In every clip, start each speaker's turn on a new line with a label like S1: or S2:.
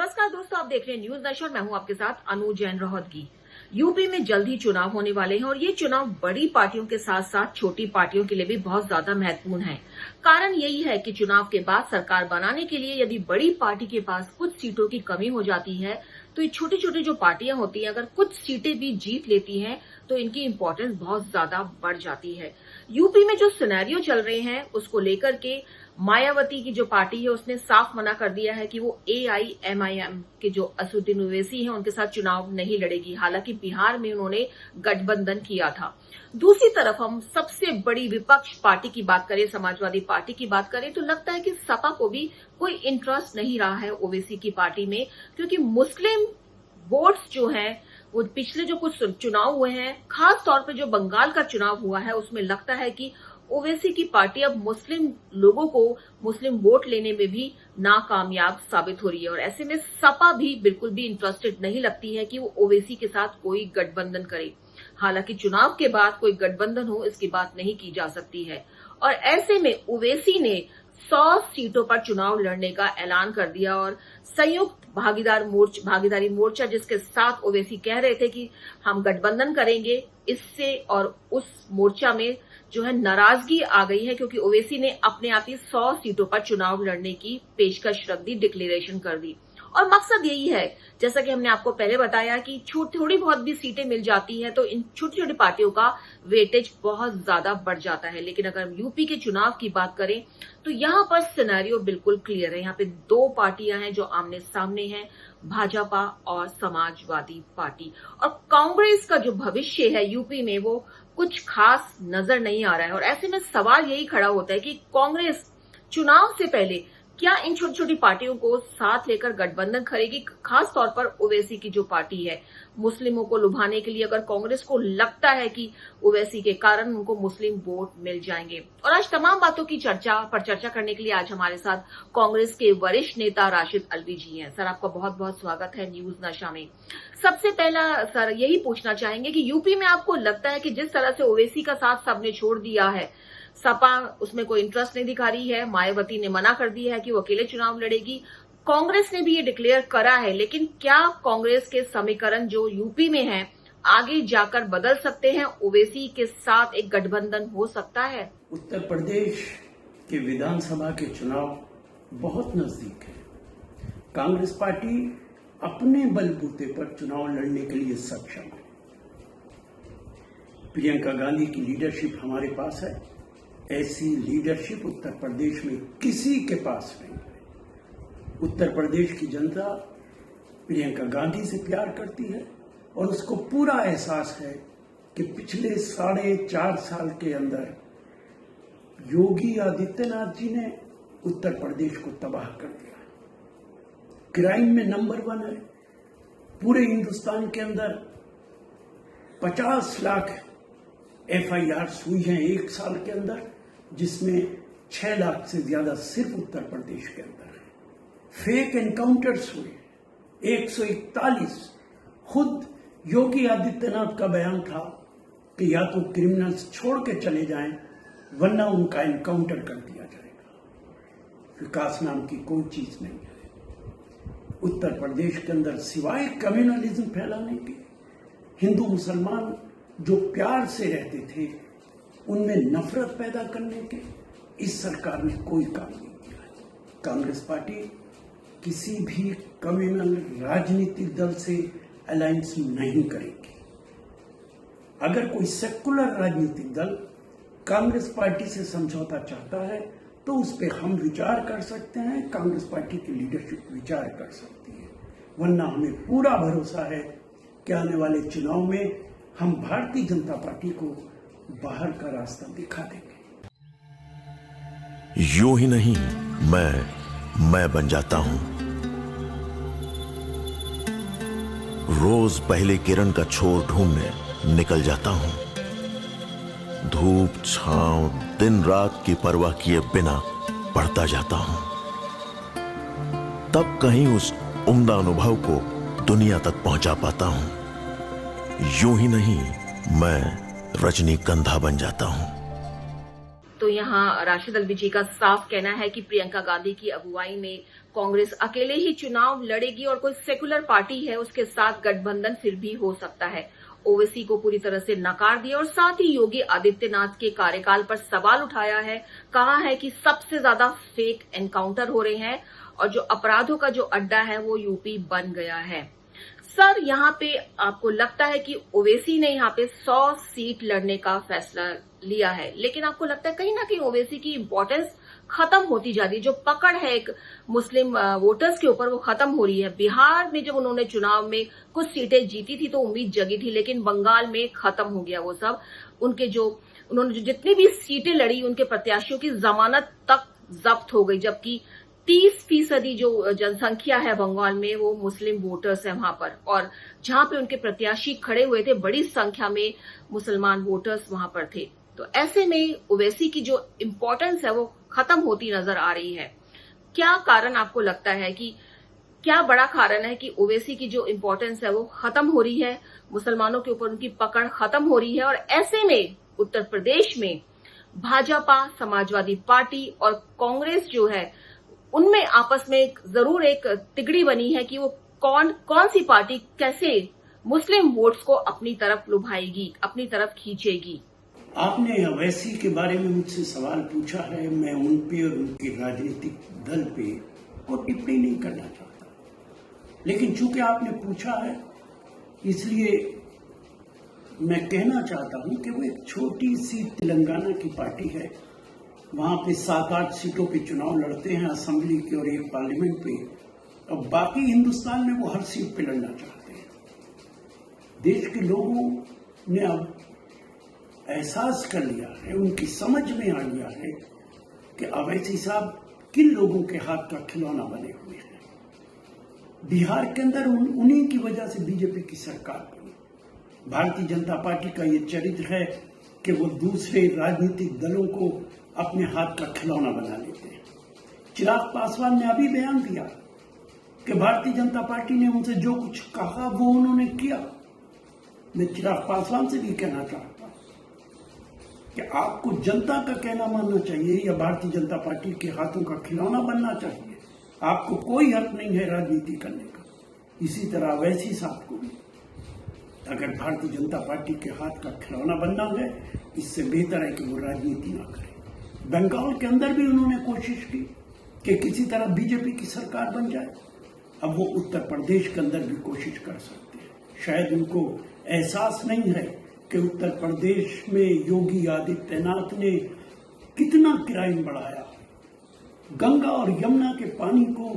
S1: नमस्कार दोस्तों, आप देख रहे हैं न्यूज नशा और मैं हूं आपके साथ अनु जैन रोहतगी। यूपी में जल्द ही चुनाव होने वाले हैं और ये चुनाव बड़ी पार्टियों के साथ साथ छोटी पार्टियों के लिए भी बहुत ज्यादा महत्वपूर्ण है। कारण यही है कि चुनाव के बाद सरकार बनाने के लिए यदि बड़ी पार्टी के पास कुछ सीटों की कमी हो जाती है तो ये छोटी छोटी जो पार्टियां होती हैं अगर कुछ सीटें भी जीत लेती हैं तो इनकी इंपॉर्टेंस बहुत ज्यादा बढ़ जाती है। यूपी में जो सिनेरियो चल रहे हैं उसको लेकर के मायावती की जो पार्टी है उसने साफ मना कर दिया है कि वो AIMIM के जो असदुद्दीन ओवैसी हैं उनके साथ चुनाव नहीं लड़ेगी। हालांकि बिहार में उन्होंने गठबंधन किया था। दूसरी तरफ हम सबसे बड़ी विपक्ष पार्टी की बात करें, समाजवादी पार्टी की बात करें, तो लगता है कि सपा को भी कोई इंटरेस्ट नहीं रहा है ओवैसी की पार्टी में, क्योंकि मुस्लिम वोट्स जो हैं वो पिछले जो कुछ चुनाव हुए हैं, खास तौर पर जो बंगाल का चुनाव हुआ है उसमें लगता है कि ओवैसी की पार्टी अब मुस्लिम लोगों को मुस्लिम वोट लेने में भी नाकामयाब साबित हो रही है और ऐसे में सपा भी बिल्कुल भी इंटरेस्टेड नहीं लगती है कि वो ओवैसी के साथ कोई गठबंधन करे। हालांकि चुनाव के बाद कोई गठबंधन हो इसकी बात नहीं की जा सकती है और ऐसे में ओवैसी ने 100 सीटों पर चुनाव लड़ने का ऐलान कर दिया और संयुक्त भागीदारी मोर्चा जिसके साथ ओवैसी कह रहे थे कि हम गठबंधन करेंगे, इससे और उस मोर्चा में जो है नाराजगी आ गई है क्योंकि ओवैसी ने अपने आप ही 100 सीटों पर चुनाव लड़ने की पेशकश रख दी, डिक्लेरेशन कर दी। और मकसद यही है, जैसा कि हमने आपको पहले बताया कि थोड़ी बहुत भी सीटें मिल जाती हैं तो इन छोटी छोटी पार्टियों का वेटेज बहुत ज्यादा बढ़ जाता है। लेकिन अगर हम यूपी के चुनाव की बात करें तो यहां पर सिनेरियो बिल्कुल क्लियर है। यहाँ पे दो पार्टियां हैं जो आमने सामने हैं, भाजपा और समाजवादी पार्टी। और कांग्रेस का जो भविष्य है यूपी में वो कुछ खास नजर नहीं आ रहा है और ऐसे में सवाल यही खड़ा होता है कि कांग्रेस चुनाव से पहले क्या इन छोटी छोटी पार्टियों को साथ लेकर गठबंधन करेगी। खास तौर पर ओवैसी की जो पार्टी है, मुस्लिमों को लुभाने के लिए अगर कांग्रेस को लगता है कि ओवैसी के कारण उनको मुस्लिम वोट मिल जाएंगे। और आज तमाम बातों की चर्चा करने के लिए आज हमारे साथ कांग्रेस के वरिष्ठ नेता राशिद अल्वी जी हैं। सर, आपका बहुत बहुत स्वागत है न्यूज नशा में। सबसे पहला सर यही पूछना चाहेंगे कि यूपी में आपको लगता है कि जिस तरह से ओवैसी का साथ सबने छोड़ दिया है, सपा उसमें कोई इंटरेस्ट नहीं दिखा रही है, मायावती ने मना कर दिया है कि वो अकेले चुनाव लड़ेगी, कांग्रेस ने भी ये डिक्लेयर करा है, लेकिन क्या कांग्रेस के समीकरण जो यूपी में है आगे जाकर बदल सकते हैं? ओवैसी के साथ एक गठबंधन हो सकता है?
S2: उत्तर प्रदेश के विधानसभा के चुनाव बहुत नजदीक है। कांग्रेस पार्टी अपने बलबूते पर चुनाव लड़ने के लिए सक्षम है। प्रियंका गांधी की लीडरशिप हमारे पास है। ऐसी लीडरशिप उत्तर प्रदेश में किसी के पास नहीं है। उत्तर प्रदेश की जनता प्रियंका गांधी से प्यार करती है और उसको पूरा एहसास है कि पिछले 4.5 साल के अंदर योगी आदित्यनाथ जी ने उत्तर प्रदेश को तबाह कर दिया। क्राइम में नंबर 1 है। पूरे हिंदुस्तान के अंदर 50 लाख FIR हुई हैं 1 साल के अंदर, जिसमें 6 लाख से ज्यादा सिर्फ उत्तर प्रदेश के अंदर है। फेक एनकाउंटर्स हुए 141। खुद योगी आदित्यनाथ का बयान था कि या तो क्रिमिनल्स छोड़ के चले जाएं वरना उनका एनकाउंटर कर दिया जाएगा। विकास नाम की कोई चीज नहीं है उत्तर प्रदेश के अंदर सिवाय कम्युनलिज्म फैलाने के। हिंदू मुसलमान जो प्यार से रहते थे उनमें नफरत पैदा करने के इस सरकार ने कोई काम नहीं किया। कांग्रेस पार्टी किसी भी कम्युनल राजनीतिक दल से अलायंस नहीं करेगी। अगर कोई सेकुलर राजनीतिक दल कांग्रेस पार्टी से समझौता चाहता है तो उस पर हम विचार कर सकते हैं, कांग्रेस पार्टी की लीडरशिप विचार कर सकती है। वरना हमें पूरा भरोसा है कि आने वाले चुनाव में हम भारतीय जनता पार्टी को बाहर का रास्ता दिखा देंगे।
S3: यूं ही नहीं मैं बन जाता हूं। रोज पहले किरण का छोर ढूंढने निकल जाता हूं। धूप छांव दिन रात की परवाह किए बिना पढ़ता जाता हूं। तब कहीं उस उम्दा अनुभव को दुनिया तक पहुंचा पाता हूं। यूं ही नहीं मैं रजनीगंधा बन जाता हूं।
S1: तो यहाँ राशिद अल्वी जी का साफ कहना है कि प्रियंका गांधी की अगुवाई में कांग्रेस अकेले ही चुनाव लड़ेगी और कोई सेकुलर पार्टी है उसके साथ गठबंधन फिर भी हो सकता है। ओवैसी को पूरी तरह से नकार दिया और साथ ही योगी आदित्यनाथ के कार्यकाल पर सवाल उठाया है। कहा है कि सबसे ज्यादा फेक एनकाउंटर हो रहे हैं और जो अपराधों का जो अड्डा है वो यूपी बन गया है। सर, यहाँ पे आपको लगता है कि ओवैसी ने यहाँ पे 100 सीट लड़ने का फैसला लिया है, लेकिन आपको लगता है कहीं ना कहीं ओवैसी की इंपॉर्टेंस खत्म होती जा रही है? जो पकड़ है एक मुस्लिम वोटर्स के ऊपर वो खत्म हो रही है। बिहार में जब उन्होंने चुनाव में कुछ सीटें जीती थी तो उम्मीद जगी थी, लेकिन बंगाल में खत्म हो गया वो सब। उन्होंने जो जितनी भी सीटें लड़ी उनके प्रत्याशियों की जमानत तक जब्त हो गई, जबकि 30% जो जनसंख्या है बंगाल में वो मुस्लिम वोटर्स है वहां पर, और जहां पे उनके प्रत्याशी खड़े हुए थे बड़ी संख्या में मुसलमान वोटर्स वहां पर थे। तो ऐसे में ओवैसी की जो इम्पोर्टेंस है वो खत्म होती नजर आ रही है। क्या कारण आपको लगता है कि क्या बड़ा कारण है कि ओवैसी की जो इम्पोर्टेंस है वो खत्म हो रही है, मुसलमानों के ऊपर उनकी पकड़ खत्म हो रही है, और ऐसे में उत्तर प्रदेश में भाजपा, समाजवादी पार्टी और कांग्रेस जो है उनमें आपस में जरूर एक तिगड़ी बनी है कि वो कौन सी पार्टी कैसे मुस्लिम वोट्स को अपनी तरफ लुभाएगी, अपनी तरफ खींचेगी।
S2: आपने ओवैसी के बारे में मुझसे सवाल पूछा है, मैं उन पे और उनके राजनीतिक दल पे कोई टिप्पणी नहीं करना चाहता, लेकिन चूंकि आपने पूछा है इसलिए मैं कहना चाहता हूं कि वो एक छोटी सी तेलंगाना की पार्टी है। वहां पे 7-8 सीटों पे चुनाव लड़ते हैं, असेंबली के और एक पार्लियामेंट पे, और बाकी हिंदुस्तान में वो हर सीट पे लड़ना चाहते हैं। देश के लोगों ने अब एहसास कर लिया है, उनकी समझ में आ गया है कि ओवैसी साहब किन लोगों के हाथ का खिलौना बने हुए हैं। बिहार के अंदर उन्हीं की वजह से बीजेपी की सरकार बनी। भारतीय जनता पार्टी का ये चरित्र है कि वो दूसरे राजनीतिक दलों को अपने हाथ का खिलौना बना लेते हैं। चिराग पासवान ने अभी बयान दिया कि भारतीय जनता पार्टी ने उनसे जो कुछ कहा वो उन्होंने किया। मैं चिराग पासवान से भी कहना चाहता हूं कि आपको जनता का कहना मानना चाहिए या भारतीय जनता पार्टी के हाथों का खिलौना बनना चाहिए। आपको कोई हक नहीं है राजनीति करने का। इसी तरह ओवैसी साहब को भी अगर भारतीय जनता पार्टी के हाथ का खिलौना बनना है, इससे बेहतर है कि वो राजनीति ना करें। बंगाल के अंदर भी उन्होंने कोशिश की कि किसी तरह बीजेपी की सरकार बन जाए। अब वो उत्तर प्रदेश के अंदर भी कोशिश कर सकते हैं। शायद उनको एहसास नहीं है कि उत्तर प्रदेश में योगी आदित्यनाथ ने कितना क्राइम बढ़ाया। गंगा और यमुना के पानी को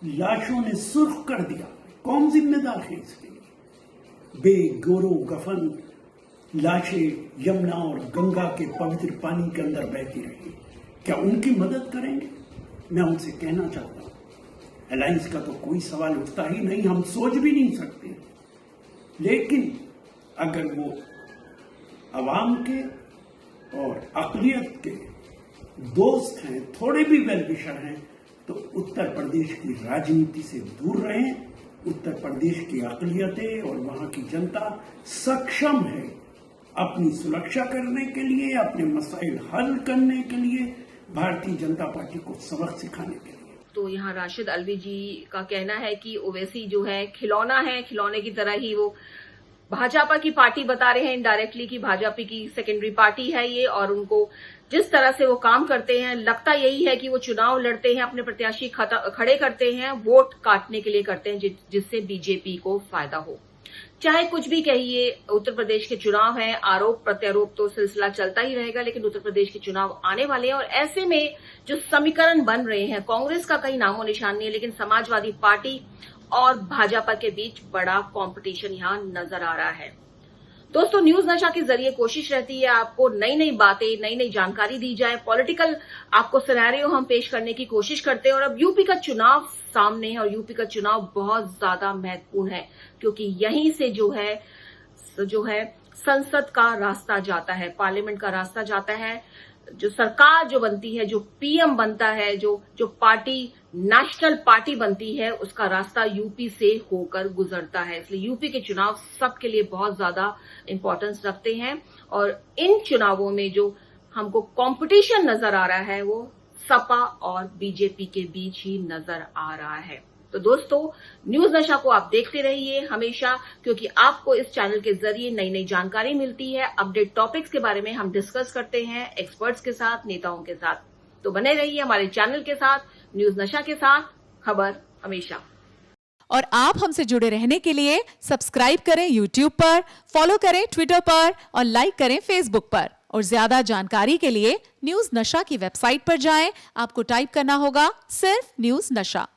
S2: लाशों ने सुर्ख कर दिया। कौन जिम्मेदार है इसके लिए? बेगौरो गफन लाशें यमुना और गंगा के पवित्र पानी के अंदर बहती रही। क्या उनकी मदद करेंगे? मैं उनसे कहना चाहता हूं, अलायंस का तो कोई सवाल उठता ही नहीं, हम सोच भी नहीं सकते। लेकिन अगर वो अवाम के और अक़लियत के दोस्त हैं, थोड़े भी वेल विशर हैं, तो उत्तर प्रदेश की राजनीति से दूर रहें। उत्तर प्रदेश की अक़लियतें और वहां की जनता सक्षम है अपनी सुरक्षा करने के लिए, अपने मसाइल हल करने के लिए, भारतीय जनता पार्टी को सबक सिखाने के लिए।
S1: तो यहाँ राशिद अल्वी जी का कहना है कि ओवैसी जो है खिलौना है, खिलौने की तरह ही वो भाजपा की पार्टी बता रहे हैं इनडायरेक्टली कि भाजपा की सेकेंडरी पार्टी है ये, और उनको जिस तरह से वो काम करते हैं लगता यही है कि वो चुनाव लड़ते हैं, अपने प्रत्याशी खड़े करते हैं, वोट काटने के लिए करते हैं, जिससे बीजेपी को फायदा हो। चाहे कुछ भी कहिए, उत्तर प्रदेश के चुनाव हैं, आरोप प्रत्यारोप तो सिलसिला चलता ही रहेगा, लेकिन उत्तर प्रदेश के चुनाव आने वाले हैं और ऐसे में जो समीकरण बन रहे हैं, कांग्रेस का कहीं नामो निशान नहीं है, लेकिन समाजवादी पार्टी और भाजपा के बीच बड़ा कंपटीशन यहां नजर आ रहा है। दोस्तों, न्यूज नशा के जरिए कोशिश रहती है आपको नई नई बातें, नई नई जानकारी दी जाए, पॉलिटिकल आपको सिनेरियो हम पेश करने की कोशिश करते हैं। और अब यूपी का चुनाव सामने है और यूपी का चुनाव बहुत ज्यादा महत्वपूर्ण है, क्योंकि यहीं से जो है संसद का रास्ता जाता है, पार्लियामेंट का रास्ता जाता है। जो सरकार जो बनती है, जो पीएम बनता है, जो पार्टी नेशनल पार्टी बनती है, उसका रास्ता यूपी से होकर गुजरता है। इसलिए यूपी के चुनाव सबके लिए बहुत ज्यादा इंपॉर्टेंस रखते हैं और इन चुनावों में जो हमको कंपटीशन नजर आ रहा है वो सपा और बीजेपी के बीच ही नजर आ रहा है। तो दोस्तों, न्यूज नशा को आप देखते रहिए हमेशा, क्योंकि आपको इस चैनल के जरिए नई नई जानकारी मिलती है। अपडेट टॉपिक्स के बारे में हम डिस्कस करते हैं एक्सपर्ट्स के साथ, नेताओं के साथ। तो बने रहिए हमारे चैनल के साथ, न्यूज नशा के साथ, खबर हमेशा।
S4: और आप हमसे जुड़े रहने के लिए सब्सक्राइब करें YouTube पर, फॉलो करें Twitter पर और लाइक करें Facebook पर। और ज्यादा जानकारी के लिए न्यूज नशा की वेबसाइट पर जाएं। आपको टाइप करना होगा सिर्फ न्यूज नशा।